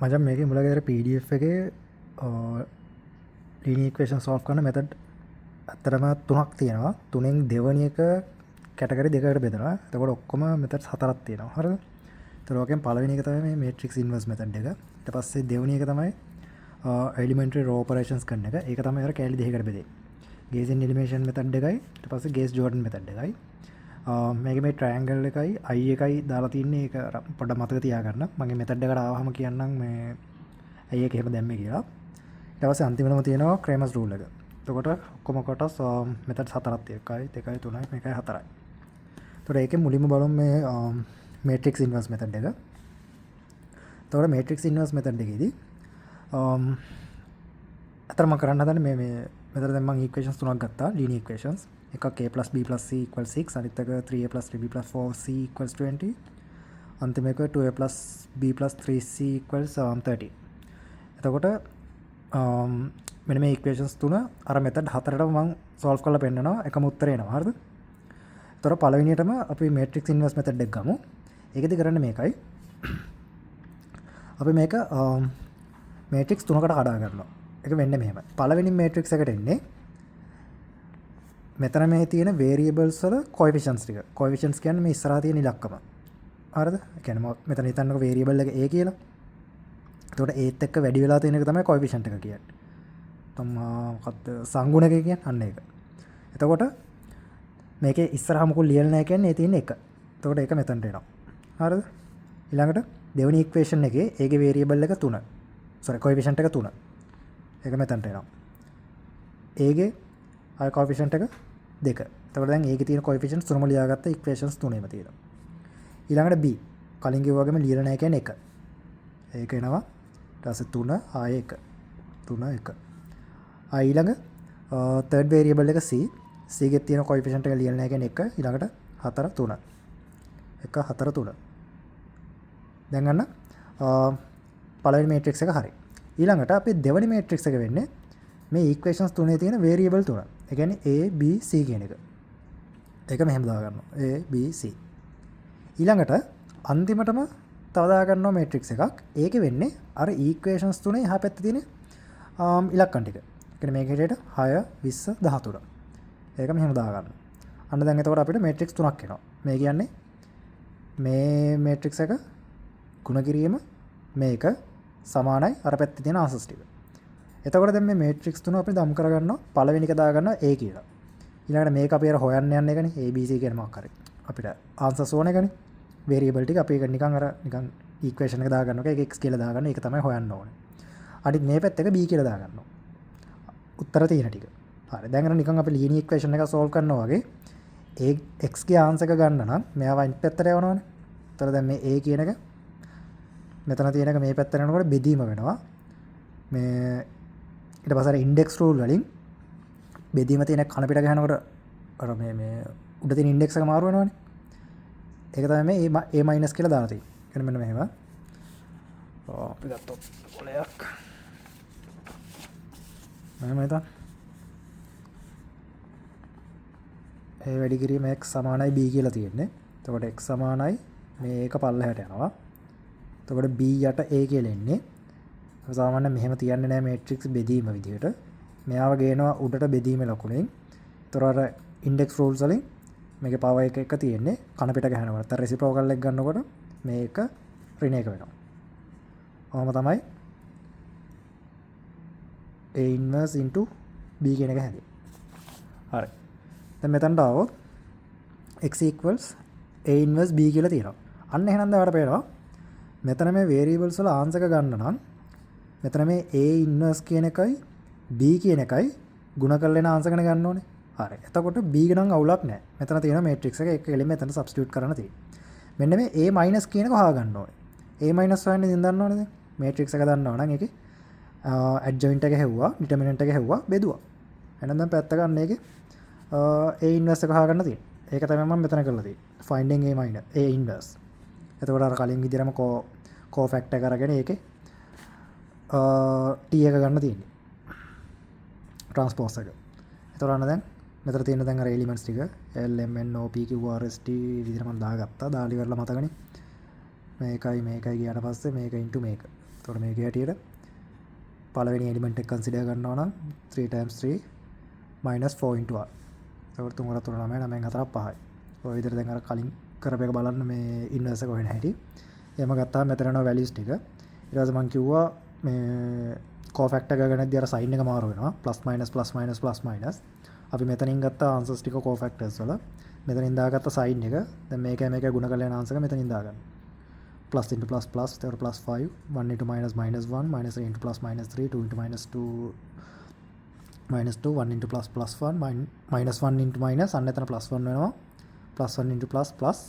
මචං මේකේ මුල ගෙදර PDF එකේ linear equation solve කරන method ඇත්තටම තුනක් තියෙනවා. තුනෙන් දෙවෙනි එක කැටගරි දෙකකට බෙදනවා. එතකොට ඔක්කොම methods හතරක් තියෙනවා. හරිද? ඒතර ඔකෙන් පළවෙනි එක තමයි මේ matrix inverse method එක. ඊට පස්සේ දෙවෙනි එක තමයි elementary row operations කරන එක. ඒක තමයි අර කැලි දෙකකට බෙදේ. Gaussian elimination method එකයි ඊට පස්සේ Gauss Jordan method එකයි. මේක මේ ට්‍රයන්ගල් එකයි i එකයි දාලා තින්නේ. ඒක පොඩ්ඩක් මතක තියාගන්න. මගේ මෙතඩ් එකට ආවම කියන්නම් මේ i එක එහෙම දැම්මේ කියලා. ඊට පස්සේ අන්තිමටම තියෙනවා ක්‍රේමර්ස් රූල් එක. එතකොට ඔක්කොම කොටස් මෙතඩ්ස් හතරක් තියෙනවා. 1යි 2යි 3යි මේකයි 4යි. එතකොට ඒකේ මුලින්ම බලමු මේ matrix inverse method එක. එතකොට matrix inverse method එකේදී අතර මම කරන්න හදන්නේ මේ මෙතන දැන් මම equations තුනක් ගත්තා linear equations. එකක් a plus b plus c equals 6, අනිත් එක 3a plus 3b plus 4c equals 20, අන්තිම එක 2a plus b plus 3c equals 30. එතකොට මෙන්න මේ equations තුන අර method හතරටම මම solve කරලා පෙන්නනවා. එකම උත්තරේ එනවා. හරිද? එතකොට පළවෙනියටම අපි matrix inverse method එක ගමු. ඒකෙදි කරන්නේ මේකයි. අපි මේක matrix තුනකට කඩා ගන්නවා. ඒක වෙන්නේ මෙහෙම. පළවෙනි matrix එකට එන්නේ මෙතන මේ තියෙන variables වල coefficients ටික. coefficients කියන්නේ මේ ඉස්සරහා තියෙන ඉලක්කම. හරිද? ඒ කියන්නේ මෙතන හිතන්නකො variable එක a කියලා. එතකොට ඒත් එක්ක වැඩි වෙලා තියෙන එක තමයි coefficient එක කියන්නේ. මොකක්ද සංගුණක කියන්නේ අන්න ඒක. එතකොට මේකේ ඉස්සරහා මොකෝ ලියලා නැහැ කියන්නේ ඒ තියෙන එක. එතකොට ඒක මෙතනට එනවා. හරිද? ඊළඟට දෙවෙනි equation එකේ ඒකේ variable එක 3. sorry coefficient එක 3. ඒක මෙතනට එනවා. ඒගේ ආය coefficient එක 2. එතකොට දැන් ඒකේ තියෙන coefficients තුනම ලියාගත්ත equations තුනේම තියෙනවා. ඊළඟට b කලින් කිව්වා වගේම ලියලා නැහැ කියන්නේ 1. ඒක එනවා. ඊට පස්සේ 3 ආයේ 1. 3 1. ඊළඟ third variable එක c. c එකේ තියෙන coefficient එක ලියලා නැහැ කියන්නේ 1. ඊළඟට 4 3. 1 4 3. දැන් ගන්න පළවෙනි matrix එක හරි. ඊළඟට අපි දෙවෙනි matrix එක වෙන්නේ මේ equations තුනේ තියෙන variable තුන. ඒ කියන්නේ a b c කියන එක. ඒක මෙහෙම දා ගන්නවා. a b c. ඊළඟට අන්තිමටම තව දා ගන්නවා matrix එකක්. ඒකේ වෙන්නේ අර equations තුනේ එහා පැත්තේ තියෙන ඉලක්කම් ටික. ඒ කියන්නේ මේක හැටියට 6 20 13. ඒක මෙහෙම දා ගන්නවා. අන්න දැන් එතකොට අපිට matrix තුනක් එනවා. මේ කියන්නේ මේ matrix එක ගුණ කිරීම මේක සමානයි අර පැත්තේ තියෙන answers ටික. එතකොට දැන් මේ matrix තුන අපි දම් කරගන්නවා. පළවෙනි එක දාගන්නවා a කියලා. ඊළඟට මේක අපි අර හොයන්න යන එකනේ a b c කියන මොකක් හරි. අපිට answers ඕන එකනේ. variable ටික අපි ඒක නිකන් අර නිකන් equation එක දාගන්නවා. ඒක x කියලා දාගන්න. ඒක තමයි හොයන්න ඕනේ. අනිත් මේ පැත්ත එක b කියලා දාගන්නවා. උත්තර තියෙන ටික. හරි. දැන් අර නිකන් අපි linear equation එක solve කරනවා වගේ a x ගේ answer එක ගන්න නම් මෙයා වයින් පැත්තට යවනවනේ. එතකොට දැන් මේ a කියන එක මෙතන තියෙන එක මේ පැත්තට යනකොට බෙදීම වෙනවා. මේ ඊට පස්සේ ඉන්ඩෙක්ස් රූල් වලින් බෙදීම තියෙන කන පිට ගහනකොට අර මේ උඩ තියෙන ඉන්ඩෙක්ස් එක මාරු වෙනවනේ. ඒක තමයි මේ a- කියලා දාලා තියෙන්නේ. එන්න මෙන්න මෙහෙම. අපි ගත්තොත් කොලයක්. මෙහෙම හිතන්න. a වැඩි කිරීම x සමානයි b කියලා තියෙන්නේ. එතකොට x සමානයි මේක පල්ලෙහාට යනවා. එතකොට b යට a කියලා එන්නේ. සාමාන්‍යයෙන් මෙහෙම තියන්නේ නැහැ matrix බෙදීම විදිහට. මෙයාව ගේනවා උඩට බෙදීමේ ලකුණෙන්. ඒතර අර index rules වලින් මේකේ power එක තියෙන්නේ කන පිට ගහනකොට. අර reciprocal එක ගන්නකොට මේක ඍණ එක වෙනවා. ඔහොම තමයි a inverse into b කියන එක හැදෙන්නේ. හරි. දැන් මෙතනට ආවොත් x equals a inverse b කියලා තියෙනවා. අන්න එහෙනම් දැන් ඔයාලට පේනවා මෙතන මේ variables වල answer එක ගන්න නම් මෙතන මේ a inverse කියන එකයි b කියන එකයි ගුණ කරලා එන answer එක ගන්න ඕනේ. හරි. එතකොට b ගණන් අවුලක් නැහැ. මෙතන තියෙන matrix එක එක එලිමෙන්ට් මෙතන substitute කරන්න තියෙන්නේ. මෙන්න මේ a minus කියන එක හොයාගන්න ඕනේ. a minus හොයන්න ඉතින් දන්නවනේ දැන්. matrix එක දන්නවා නම් ඒකේ adjoint එක හැව්වා, determinant එක හැව්වා, බෙදුවා. එහෙනම් දැන් පැත්ත ගන්න ඒකේ a inverse එක හොයාගන්න තියෙන්නේ. ඒක තමයි මම මෙතන කරලා තියෙන්නේ. finding a minus a inverse. එතකොට අර කලින් විදිහටම cofactor එක අරගෙන ඒකේ t එක ගන්න තියෙන්නේ. transpose එක. එතකොට අන්න දැන් මෙතන තියෙන දැන් අර elements ටික l m n o p q r s t විදිහට මම දාගත්තා. දාලා ඉවරලා මතකනේ. මේකයි ගියාට පස්සේ මේක into මේක. එතකොට මේකේ හැටියට පළවෙනි එලිමන්ට් එක කන්සිඩර් කරනවා නම් 3 times 3 minus 4 into r. එතකොට 3 වරක් 3 9 9 4 5යි. ඔය විදිහට දැන් අර කලින් කරපු එක බලන්න මේ ඉන්වර්ස් එක හොයන හැටි. එහෙම ගත්තාම මෙතන යනවා වැලියුස් ටික. ඊට පස්සේ මම කිව්වා මේ කෝෆැක්ටර් එක ගන්නදී අර සයින් එක මාරු වෙනවා. Plus minus plus minus plus minus. අපි මෙතනින් ගත්ත ආන්සර්ස් ටික කෝෆැක්ටර්ස් වල මෙතනින් දාගත්ත සයින් එක දැන් මේක ගුණ කරලා යන ආන්සර් එක මෙතනින් දාගන්න. plus into plus plus there plus 5 1 into minus minus 1 minus 3 into plus minus 3 2 into minus 2 minus 2 1 into plus plus 1 minus 1 into minus අන්න එතන plus 1 වෙනවා plus 1 into plus plus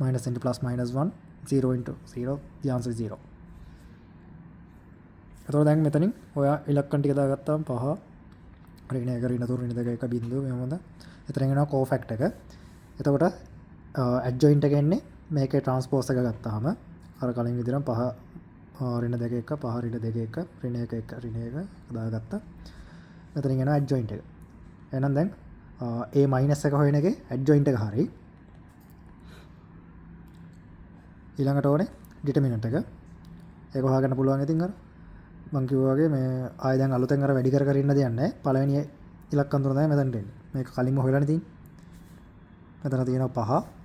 minus into plus minus 1 0 into 0 the answer is 0. එතකොට දැන් මෙතනින් ඔයා ඉලක්කම් ටික දාගත්තාම 5 ඍණ 1 ඍණ 3 ඍණ 2 1 බිංදුව මේ මොකද එතන එනවා කෝෆැක්ටර් එක. එතකොට ඇඩ්ජොයින්ට් එක එන්නේ මේකේ ට්‍රාන්ස්පෝස් එක ගත්තාම අර කලින් විදිහට 5 ඍණ 2 1 5 ඍණ 2 1 ඍණ 1 1 ඍණ 1 දාගත්තා. මෙතනින් එනවා ඇඩ්ජොයින්ට් එක. එහෙනම් දැන් a මයිනස් එක හොයන එකේ ඇඩ්ජොයින්ට් එක හරි. ඊළඟට ඕනේ ඩිටර්මිනන්ට් එක. ඒක හොයාගන්න පුළුවන් ඉතින් අර මම කිව්වා වගේ මේ ආයෙ දැන් අලුතෙන් අර වැඩි කර ඉන්න දෙයක් නැහැ. පළවෙනි ඉලක්කම් තුන තමයි මෙතනට එන්නේ. මේක කලින්ම හොයලානේ තියෙන්නේ. මෙතන තියෙනවා 5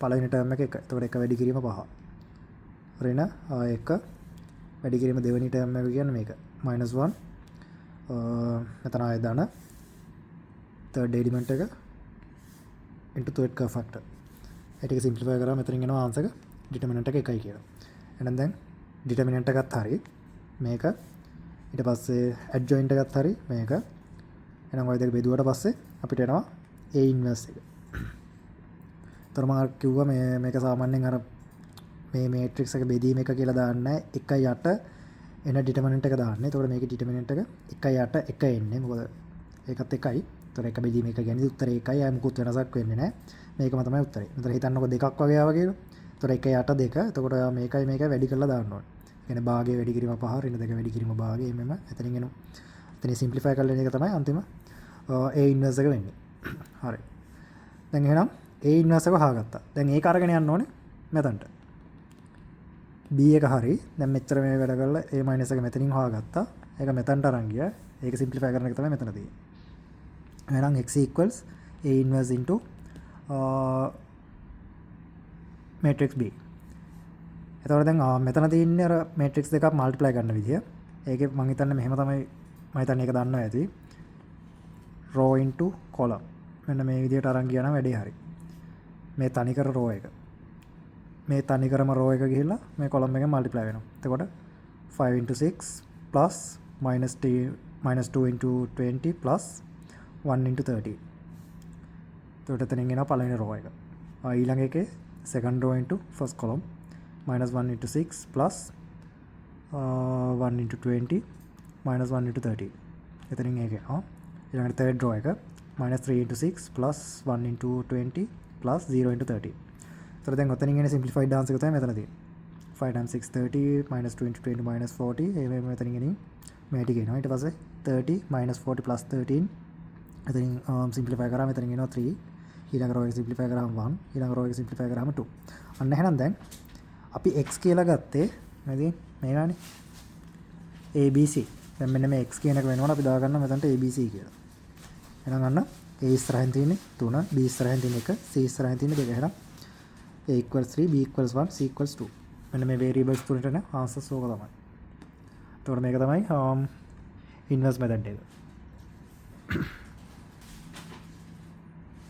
පළවෙනි ටර්ම් එක 1. එතකොට 1 වැඩි කිරීම 5. ඍණ 1 වැඩි කිරීම දෙවෙනි ටර්ම් එක කියන්නේ මේක. -1 මෙතන ආයෙ දාන third element එක into third curve factor. ඒ ටික සිම්ප්ලිෆයි කරාම මෙතනින් එනවා ආන්සර් එක ඩිටර්මිනන්ට් එක 1යි කියලා. එහෙනම් දැන් ඩිටර්මිනන්ට් එකත් හරි මේක ඊට පස්සේ ඇඩ්ජොයින්ට් එකත් හරි මේක. එහෙනම් ඔය දෙක බෙදුවට පස්සේ අපිට එනවා a ඉන්වර්ස් එක. තොර මම කිව්වා මේක සාමාන්‍යයෙන් අර මේ මේට්‍රික්ස් එක බෙදීම එක කියලා දාන්නේ 1.8 එන ඩිටර්මිනන්ට් එක දාන්නේ. එතකොට මේකේ ඩිටර්මිනන්ට් එක 1.8 1 එන්නේ. මොකද ඒකත් 1යි. එතකොට එක බෙදීම එක කියන්නේ උත්තරේ 1යි. ආය මුකුත් වෙනසක් වෙන්නේ නැහැ. මේකම තමයි උත්තරේ. මෙතන හිතන්නකො දෙකක් වගේ ආවා කියලා. එතකොට 1.8 2. එතකොට මේකයි වැඩි කරලා දාන්න ඕනේ. කියන්නේ භාගය වැඩි කිරීම 5 ඍණ 2 වැඩි කිරීම භාගය එමෙම එතනින් එනවා. එතනින් සිම්ප්ලිෆයි කරලා එන එක තමයි අන්තිම a ඉන්වර්ස් එක වෙන්නේ. හරි. දැන් එහෙනම් a ඉන්වර්ස් එක හොයාගත්තා. දැන් ඒක අරගෙන යන්න ඕනේ මෙතනට. b එක හරි. දැන් මෙච්චර මේ වැඩ කරලා a මයිනස් එක මෙතනින් හොයාගත්තා. ඒක මෙතනට අරන් ගියා. ඒක සිම්ප්ලිෆයි කරන එක තමයි මෙතන තියෙන්නේ. එහෙනම් x equals a inverse into matrix b. එතකොට දැන් මෙතන තියෙන්නේ අර matrix දෙකක් multiply කරන විදිය. ඒකේ මම හිතන්නේ මෙහෙම තමයි මම හිතන්නේ ඒක දන්නවා ඇති. row into column. මෙන්න මේ විදියට අරන් ගියා නම් වැඩේ හරි. මේ තනිකර row එක. මේ තනිකරම row එක ගිහිල්ලා මේ column එකෙන් multiply වෙනවා. එතකොට 5 into 6 plus -2 into 20 plus 1 into 30. එතකොට එතනින් එනවා පළවෙනි row එක. ඊළඟ එකේ second row into first column -1 into 6 plus 1 into 20 -1 into 30. එතනින් ඒක එනවා. ඊළඟට third row එක -3 into 6 plus 1 into 20 plus 0 into 30. එතකොට දැන් ඔතනින් එන simplified answer එක තමයි මෙතන තියෙන්නේ. 5 times 6 30 -2 into 20 -40. ඒ මෙතනින් එනින් මේ ටික එනවා. ඊට පස්සේ 30 -40 plus 13. එතනින් simplify කරාම මෙතනින් එනවා 3. ඊළඟ row එක simplify කරාම 1. ඊළඟ row එක simplify කරාම 2. අන්න එහෙනම් දැන් අපි x කියලා ගත්තේ නේද මේගානේ abc. දැන් මෙන්න මේ x කියන එක වෙනවනේ අපි දාගන්න මෙතනට abc කියලා. එහෙනම් අන්න a ඉස්සරහින් තියෙන්නේ 3, b ඉස්සරහින් තියෙන්නේ 1, c ඉස්සරහින් තියෙන්නේ 2. එහෙනම් a equals 3, b equals 1, c equals 2. මෙන්න මේ variables තුනට න answers ඕක තමයි. එතකොට මේක තමයි inverse method එක.